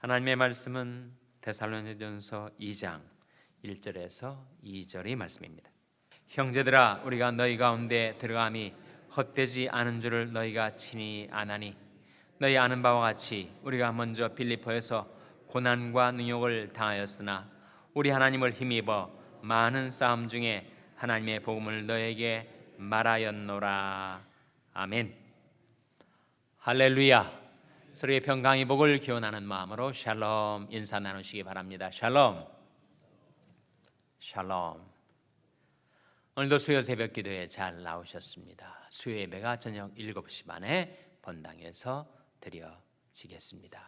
하나님의 말씀은 데살로니가전서 2장 1절에서 2절의 말씀입니다. 형제들아, 우리가 너희 가운데 들어감이 헛되지 않은 줄을 너희가 친히 아나니, 너희 아는 바와 같이 우리가 먼저 빌립보에서 고난과 능욕을 당하였으나 우리 하나님을 힘입어 많은 싸움 중에 하나님의 복음을 너희에게 말하였노라. 아멘. 할렐루야. 서로의 평강의 복을 기원하는 마음으로 샬롬 인사 나누시기 바랍니다. 샬롬. 샬롬. 오늘도 수요 새벽 기도에 잘 나오셨습니다. 수요 예배가 저녁 7시 반에 본당에서 드려지겠습니다.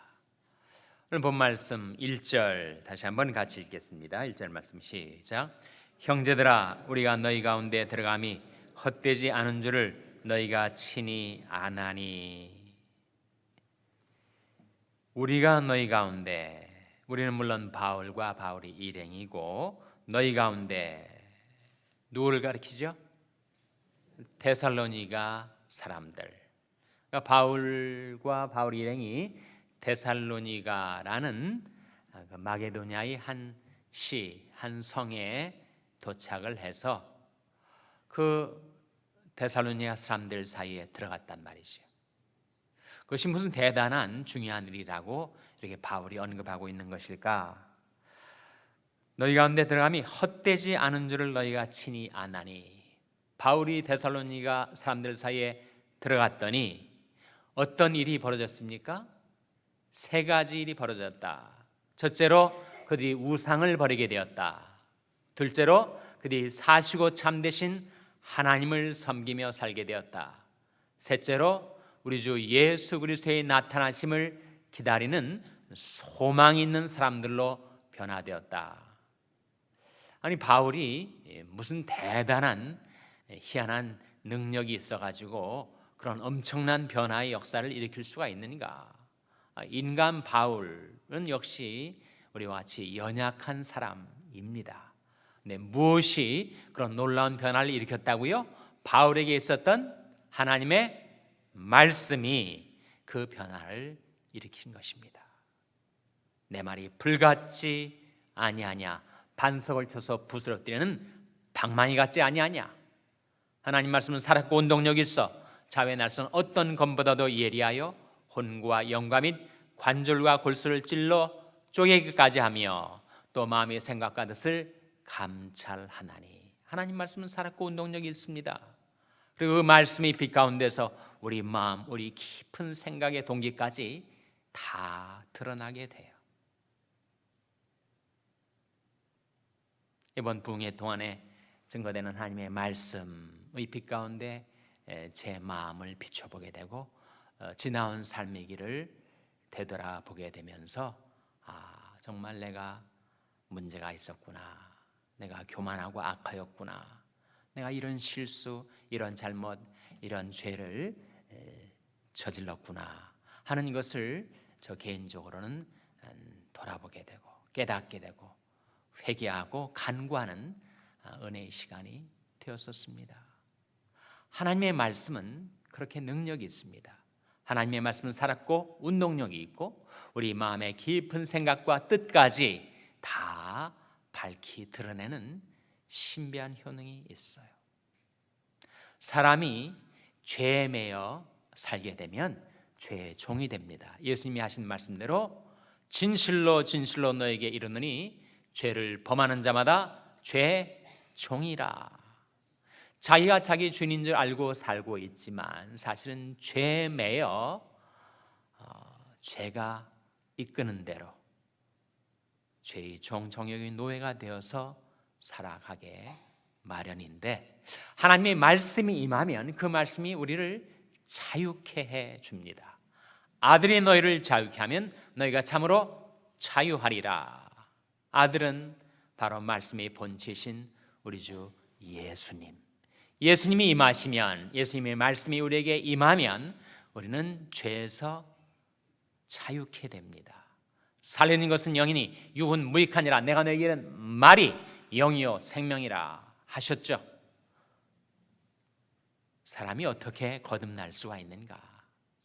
오늘 본 말씀 1절 다시 한번 같이 읽겠습니다. 1절 말씀 시작. 형제들아, 우리가 너희 가운데 들어감이 헛되지 않은 줄을 너희가 친히 아나니. 우리가 너희 가운데, 우리는 물론 바울과 바울이 일행이고, 너희 가운데 누구를 가리키죠? 데살로니가 사람들. 그러니까 바울과 바울 일행이 데살로니가라는 마게도냐의 한 성에 도착을 해서 그 데살로니가 사람들 사이에 들어갔단 말이죠. 그것이 무슨 대단한 중요한 일이라고 이렇게 바울이 언급하고 있는 것일까? 너희 가운데 들어감이 헛되지 않은 줄을 너희가 친히 아나니. 바울이 데살로니가 사람들 사이에 들어갔더니 어떤 일이 벌어졌습니까? 세 가지 일이 벌어졌다. 첫째로 그들이 우상을 버리게 되었다. 둘째로 그들이 사시고 참되신 하나님을 섬기며 살게 되었다. 셋째로 우리 주 예수 그리스도의 나타나심을 기다리는 소망이 있는 사람들로 변화되었다. 아니, 바울이 무슨 대단한 희한한 능력이 있어가지고 그런 엄청난 변화의 역사를 일으킬 수가 있는가? 인간 바울은 역시 우리와 같이 연약한 사람입니다. 네, 무엇이 그런 놀라운 변화를 일으켰다고요? 바울에게 있었던 하나님의 말씀이 그 변화를 일으킨 것입니다. 내 말이 불같지 아니하냐, 반석을 쳐서 부스러뜨리는 방망이 같지 아니하냐. 하나님 말씀은 살았고 운동력이 있어 자외 날선 어떤 검보다도 예리하여 혼과 영과 및 관절과 골수를 찔러 쪼개기까지 하며 또 마음의 생각과 뜻을 감찰하나니. 하나님 말씀은 살았고 운동력이 있습니다. 그리고 그 말씀이 빛 가운데서 우리 마음, 우리 깊은 생각의 동기까지 다 드러나게 돼요. 이번 부흥회 동안에 증거되는 하나님의 말씀의 빛 가운데 제 마음을 비춰보게 되고 지나온 삶의 길을 되돌아보게 되면서 정말 내가 문제가 있었구나, 내가 교만하고 악하였구나, 내가 이런 실수, 이런 잘못, 이런 죄를 저질렀구나 하는 것을 저 개인적으로는 돌아보게 되고 깨닫게 되고 회개하고 간구하는 은혜의 시간이 되었었습니다. 하나님의 말씀은 그렇게 능력이 있습니다. 하나님의 말씀은 살았고 운동력이 있고 우리 마음의 깊은 생각과 뜻까지 다 밝히 드러내는 신비한 효능이 있어요. 사람이 죄에 매여 살게 되면 죄의 종이 됩니다. 예수님이 하신 말씀대로 진실로 진실로 너에게 이르노니 죄를 범하는 자마다 죄의 종이라. 자기가 자기 주인인 줄 알고 살고 있지만 사실은 죄에 매여 죄가 이끄는 대로 죄의 정욕의 노예가 되어서 살아가게 마련인데, 하나님의 말씀이 임하면 그 말씀이 우리를 자유케 해 줍니다. 아들이 너희를 자유케 하면 너희가 참으로 자유하리라. 아들은 바로 말씀의 본체신 우리 주 예수님. 예수님이 임하시면, 예수님의 말씀이 우리에게 임하면 우리는 죄에서 자유케 됩니다. 살리는 것은 영이니 육은 무익하니라. 내가 너희에게는 말이 영이요 생명이라 하셨죠. 사람이 어떻게 거듭날 수가 있는가?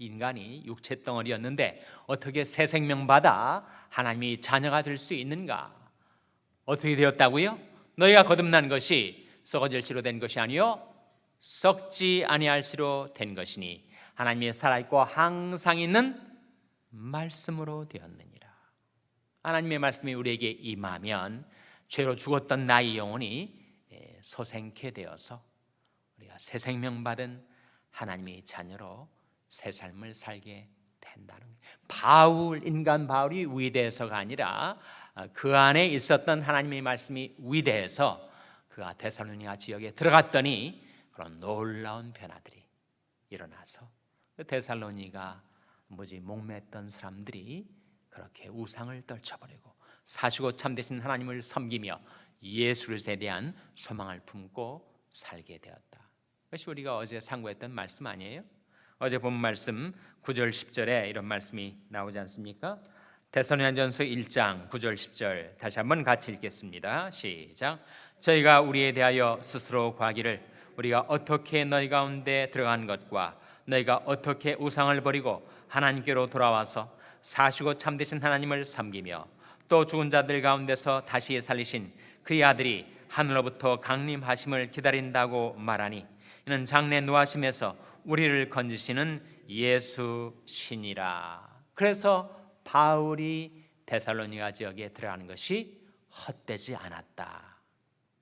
인간이 육체 덩어리였는데 어떻게 새 생명 받아 하나님이 자녀가 될 수 있는가? 어떻게 되었다고요? 너희가 거듭난 것이 썩어질 씨로 된 것이 아니요 썩지 아니할 씨로 된 것이니 하나님이 살아있고 항상 있는 말씀으로 되었느니라. 하나님의 말씀이 우리에게 임하면 죄로 죽었던 나의 영혼이 소생케 되어서 우리가 새 생명 받은 하나님의 자녀로 새 삶을 살게 된다는 거예요. 인간 바울이 위대해서가 아니라 그 안에 있었던 하나님의 말씀이 위대해서 그가 데살로니가 지역에 들어갔더니 그런 놀라운 변화들이 일어나서 데살로니가 목매했던 사람들이 그렇게 우상을 떨쳐버리고 사시고 참되신 하나님을 섬기며 예수 그리스도에 대한 소망을 품고 살게 되었다. 그것이 우리가 어제 상고했던 말씀 아니에요? 어제 본 말씀 9절 10절에 이런 말씀이 나오지 않습니까? 데살로니가전서 1장 9절 10절 다시 한번 같이 읽겠습니다. 시작. 저희가 우리에 대하여 스스로 구하기를 우리가 어떻게 너희 가운데 들어간 것과 너희가 어떻게 우상을 버리고 하나님께로 돌아와서 사시고 참되신 하나님을 섬기며 또 죽은 자들 가운데서 다시 살리신 그의 아들이 하늘로부터 강림하심을 기다린다고 말하니 이는 장래 노하심에서 우리를 건지시는 예수시니라. 그래서 바울이 데살로니가 지역에 들어가는 것이 헛되지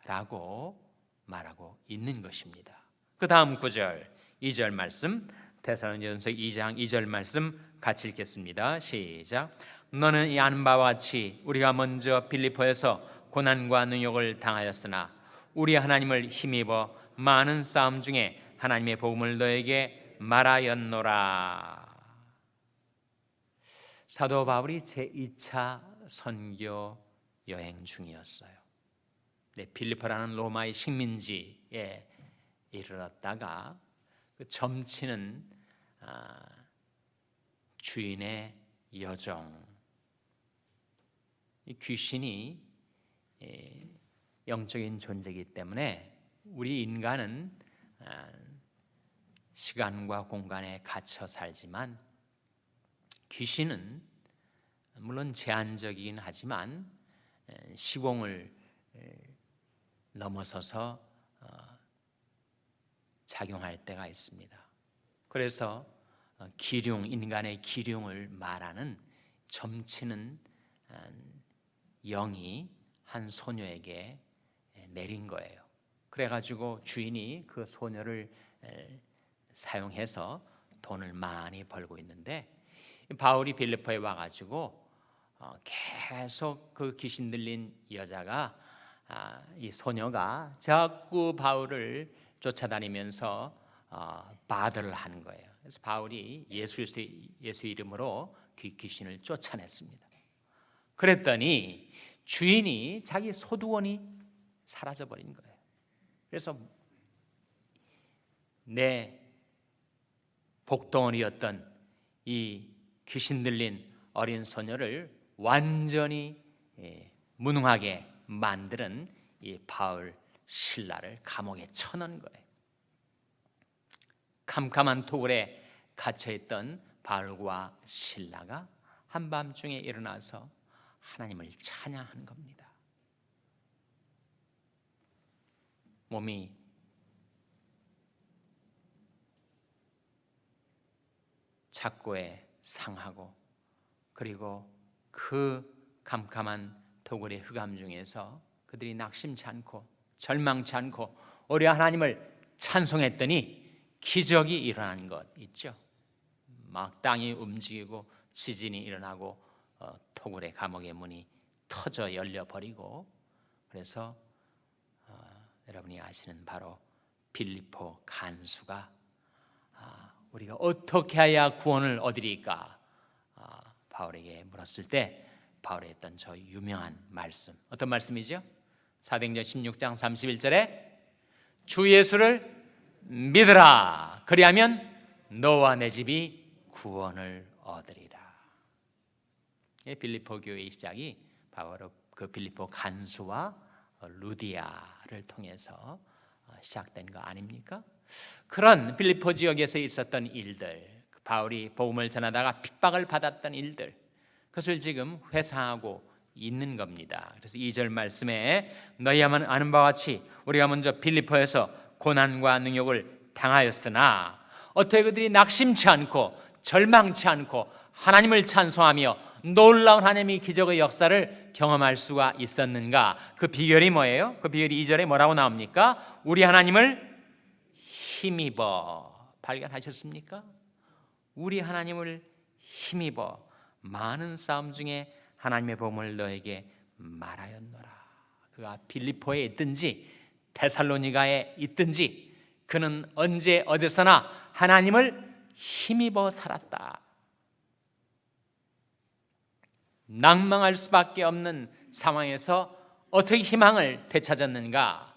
않았다라고 말하고 있는 것입니다. 그 다음 9절 2절 말씀 데살로니가전서 2장 2절 말씀 같이 읽겠습니다. 시작. 너는 이 아는 바와 같이 우리가 먼저 빌립보에서 고난과 능욕을 당하였으나 우리 하나님을 힘입어 많은 싸움 중에 하나님의 복음을 너에게 말하였노라. 사도 바울이 제2차 선교 여행 중이었어요. 빌립보라는 로마의 식민지에 이르렀다가 그 점치는 주인의 여종, 귀신이 영적인 존재이기 때문에 우리 인간은 시간과 공간에 갇혀 살지만 귀신은 물론 제한적이긴 하지만 시공을 넘어서서 작용할 때가 있습니다. 그래서 인간의 기륭을 말하는 점치는 영이 한 소녀에게 내린 거예요. 그래가지고 주인이 그 소녀를 사용해서 돈을 많이 벌고 있는데 바울이 빌립보에 와가지고 계속 그 귀신 들린 여자가 이 소녀가 자꾸 바울을 쫓아다니면서 바들을 하는 거예요. 그래서 바울이 예수 이름으로 귀신을 쫓아냈습니다. 그랬더니 주인이 자기 소두원이 사라져 버린 거예요. 그래서 내 복덩어리였던 이 귀신 들린 어린 소녀를 완전히 무능하게 만드는 이 바울 신라를 감옥에 쳐넣은 거예요. 캄캄한 토굴에 갇혀있던 바울과 신라가 한밤중에 일어나서 하나님을 찬양한 겁니다. 몸이 착고에 상하고 그리고 그 캄캄한 토굴의 흑암 중에서 그들이 낙심치 않고 절망치 않고 오히려 하나님을 찬송했더니 기적이 일어난 것 있죠. 막 땅이 움직이고 지진이 일어나고 토굴의 감옥의 문이 터져 열려버리고 그래서 여러분이 아시는 바로 빌립보 간수가 우리가 어떻게 해야 구원을 얻으리까 바울에게 물었을 때 바울이 했던 저 유명한 말씀 어떤 말씀이죠? 사도행전 16장 31절에 주 예수를 믿으라 그리하면 너와 내 집이 구원을 얻으리라. 빌립보 교회의 시작이 바로 그 빌립보 간수와 루디아를 통해서 시작된 거 아닙니까? 그런 빌립보 지역에서 있었던 일들 바울이 복음을 전하다가 핍박을 받았던 일들, 그것을 지금 회상하고 있는 겁니다. 그래서 2절 말씀에 너희야만 아는 바와 같이 우리가 먼저 빌립보에서 고난과 능욕을 당하였으나 어떻게 그들이 낙심치 않고 절망치 않고 하나님을 찬송하며 놀라운 하나님의 기적의 역사를 경험할 수가 있었는가? 그 비결이 뭐예요? 그 비결이 2절에 뭐라고 나옵니까? 우리 하나님을 힘입어. 발견하셨습니까? 우리 하나님을 힘입어 많은 싸움 중에 하나님의 복음을 너에게 말하였노라. 그가 빌립보에 있든지 데살로니가에 있든지 그는 언제 어디서나 하나님을 힘입어 살았다. 낭망할 수밖에 없는 상황에서 어떻게 희망을 되찾았는가?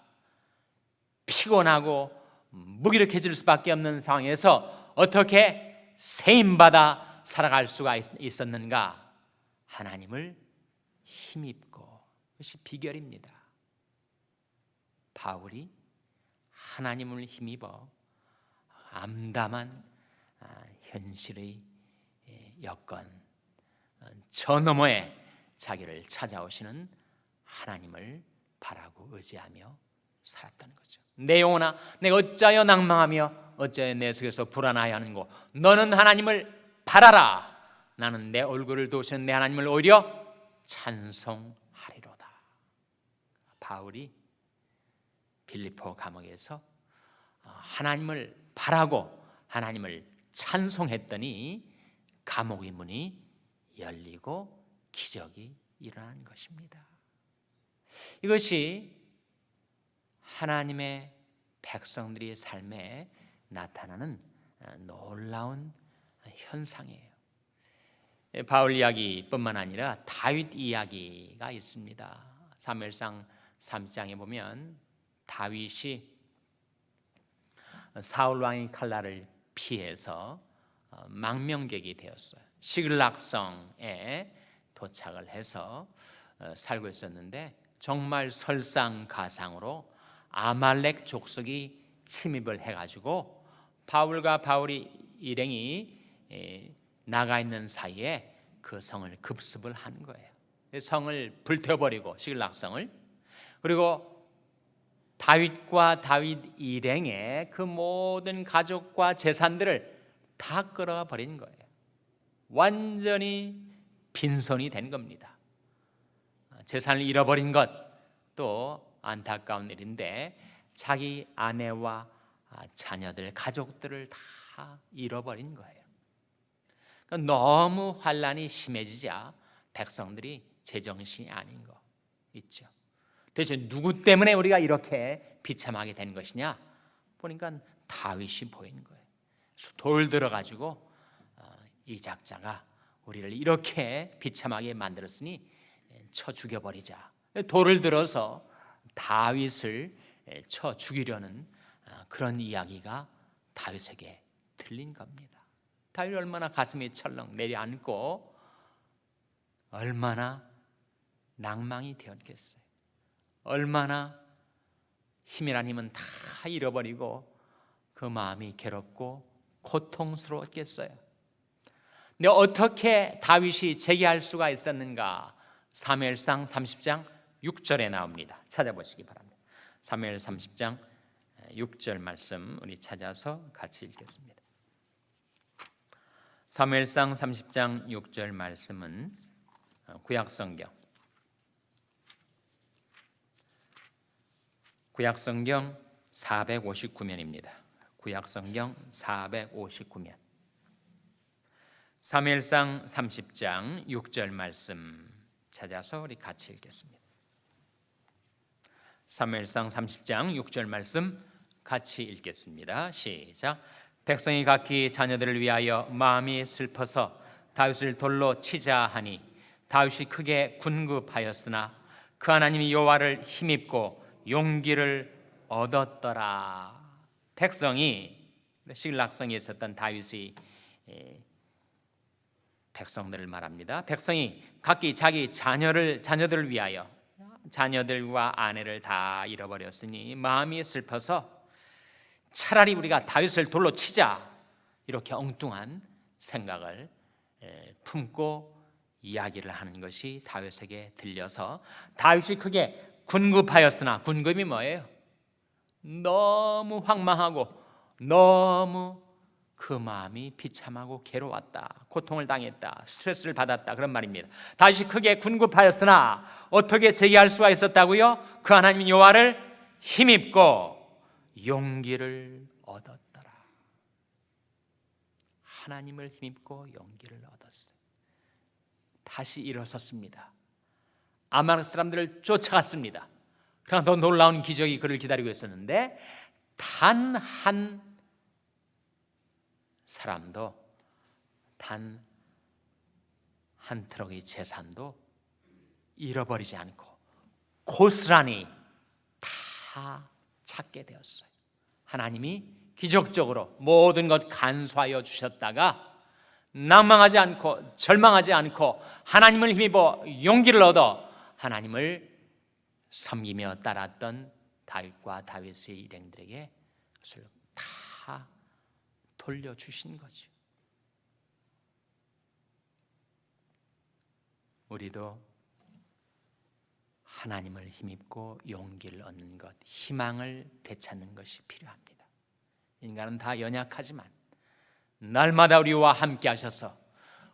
피곤하고 무기력해질 수밖에 없는 상황에서 어떻게 세임받아 살아갈 수가 있었는가? 하나님을 힘입고, 그것이 비결입니다. 바울이 하나님을 힘입어 암담한 현실의 여건 저 너머에 자기를 찾아오시는 하나님을 바라고 의지하며 살았다는 거죠. 내 영혼아, 내가 어찌하여 낭망하며 어찌하여 내 속에서 불안하여 하는고, 너는 하나님을 바라라. 나는 내 얼굴을 도우시는 내 하나님을 오히려 찬송하리로다. 바울이 빌립보 감옥에서 하나님을 바라고 하나님을 찬송했더니 감옥의 문이 열리고 기적이 일어난 것입니다. 이것이 하나님의 백성들의 삶에 나타나는 놀라운 현상이에요. 바울 이야기뿐만 아니라 다윗 이야기가 있습니다. 사무엘상 3장에 보면 다윗이 사울 왕의 칼날을 피해서 망명객이 되었어요. 시글락성에 도착을 해서 살고 있었는데 정말 설상가상으로 아말렉 족속이 침입을 해가지고 바울과 바울이 일행이 나가 있는 사이에 그 성을 급습을 한 거예요. 성을 불태워버리고 시글락성을, 그리고 다윗과 다윗 일행의 그 모든 가족과 재산들을 다 끌어가 버린 거예요. 완전히 빈손이 된 겁니다. 재산을 잃어버린 것도 안타까운 일인데 자기 아내와 자녀들, 가족들을 다 잃어버린 거예요. 그러니까 너무 환란이 심해지자 백성들이 제정신이 아닌 거 있죠. 도대체 누구 때문에 우리가 이렇게 비참하게 된 것이냐 보니까 다윗이 보인 거예요. 돌 들어가지고 이 작자가 우리를 이렇게 비참하게 만들었으니 쳐 죽여버리자. 돌을 들어서 다윗을 쳐 죽이려는 그런 이야기가 다윗에게 들린 겁니다. 다윗이 얼마나 가슴이 철렁 내려앉고 얼마나 낭망이 되었겠어요. 얼마나 힘이란 힘은 다 잃어버리고 그 마음이 괴롭고 고통스러웠겠어요. 근데 어떻게 다윗이 재기할 수가 있었는가? 사무엘상 30장 6절에 나옵니다. 찾아보시기 바랍니다. 사무엘 30장 6절 말씀 우리 찾아서 같이 읽겠습니다. 사무엘상 30장 6절 말씀은 구약성경 459면입니다. 구약성경 459면 사무엘상 30장 6절 말씀 찾아서 우리 같이 읽겠습니다. 사무엘상 30장 6절 말씀 같이 읽겠습니다. 시작. 백성이 각기 자녀들을 위하여 마음이 슬퍼서 다윗을 돌로 치자 하니 다윗이 크게 군급하였으나 그 하나님이 여호와를 힘입고 용기를 얻었더라. 백성이 시글락성에 있었던 다윗의 백성들을 말합니다. 백성이 각기 자기 자녀들을 위하여 자녀들과 아내를 다 잃어버렸으니 마음이 슬퍼서 차라리 우리가 다윗을 돌로 치자 이렇게 엉뚱한 생각을 품고 이야기를 하는 것이 다윗에게 들려서 다윗이 크게 군급하였으나, 군급이 뭐예요? 너무 황망하고 너무 그 마음이 비참하고 괴로웠다, 고통을 당했다, 스트레스를 받았다, 그런 말입니다. 다윗이 크게 군급하였으나 어떻게 제기할 수가 있었다고요? 그 하나님 여호와를 힘입고 용기를 얻었더라. 하나님을 힘입고 용기를 얻었어요. 다시 일어섰습니다. 아말렉 사람들을 쫓아갔습니다. 그러나 더 놀라운 기적이 그를 기다리고 있었는데, 단 한 사람도, 단 한 트럭의 재산도 잃어버리지 않고 고스란히 다 찾게 되었어요. 하나님이 기적적으로 모든 것 간수하여 주셨다가 낭망하지 않고 절망하지 않고 하나님을 힘입어 용기를 얻어 하나님을 섬기며 따랐던 다윗과 다윗의 일행들에게 그것을 다 돌려주신 거죠. 우리도 하나님을 힘입고 용기를 얻는 것, 희망을 되찾는 것이 필요합니다. 인간은 다 연약하지만 날마다 우리와 함께 하셔서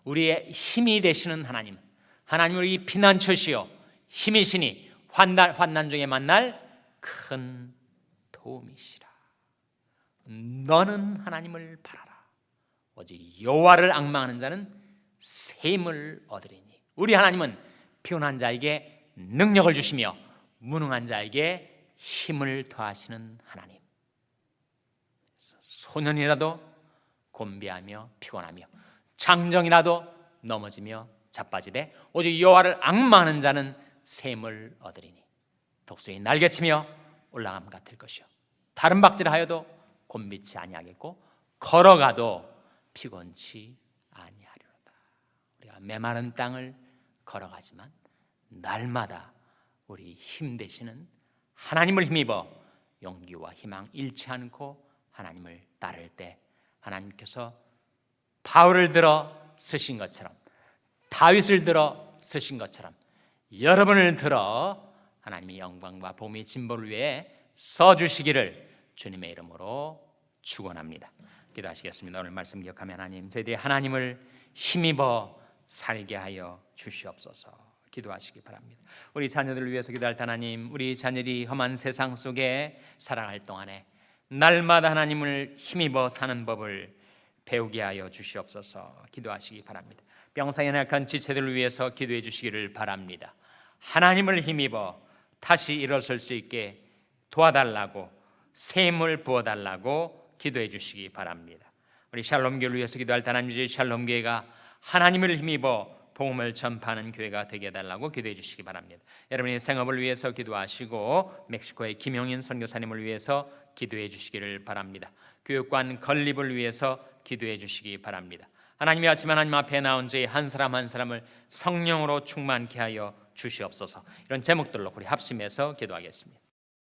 우리의 힘이 되시는 하나님, 하나님 우리 피난처시요 힘이시니 환난 중에 만날 큰 도움이시라. 너는 하나님을 바라라. 오직 여호와를 앙망하는 자는 샘을 얻으리니. 우리 하나님은 피곤한 자에게 능력을 주시며 무능한 자에게 힘을 더하시는 하나님. 소년이라도 곤비하며 피곤하며 장정이라도 넘어지며 자빠지되 오직 여호와를 앙망하는 자는 샘을 얻으리니 독수리 날개치며 올라감 같을 것이요 다른 박질하여도 곤비치 아니하겠고 걸어가도 피곤치 아니하리로다. 우리가 메마른 땅을 걸어가지만 날마다 우리 힘 되시는 하나님을 힘입어 용기와 희망 잃지 않고 하나님을 따를 때 하나님께서 바울을 들어 쓰신 것처럼, 다윗을 들어 쓰신 것처럼 여러분을 들어 하나님의 영광과 복음의 진보를 위해 써주시기를 주님의 이름으로 축원합니다. 기도하시겠습니다. 오늘 말씀 기억하며 하나님, 저희들이 하나님을 힘입어 살게 하여 주시옵소서. 기도하시기 바랍니다. 우리 자녀들을 위해서 기도할 때 하나님, 우리 자녀들이 험한 세상 속에 살아갈 동안에 날마다 하나님을 힘입어 사는 법을 배우게 하여 주시옵소서. 기도하시기 바랍니다. 병상에 연약한 지체들을 위해서 기도해 주시기를 바랍니다. 하나님을 힘입어 다시 일어설 수 있게 도와달라고, 샘을 부어달라고 기도해 주시기 바랍니다. 우리 샬롬교회를 위해서 기도할 때 하나님, 저희 샬롬교회가 하나님을 힘입어 복음을 전파하는 교회가 되게 해달라고 기도해 주시기 바랍니다. 여러분의 생업을 위해서 기도하시고 멕시코의 김용인 선교사님을 위해서 기도해 주시기를 바랍니다. 교육관 건립을 위해서 기도해 주시기 바랍니다. 하나님이 아침 하나님 앞에 나온 저희 한 사람 한 사람을 성령으로 충만케 하여 주시옵소서. 이런 제목들로 우리 합심해서 기도하겠습니다.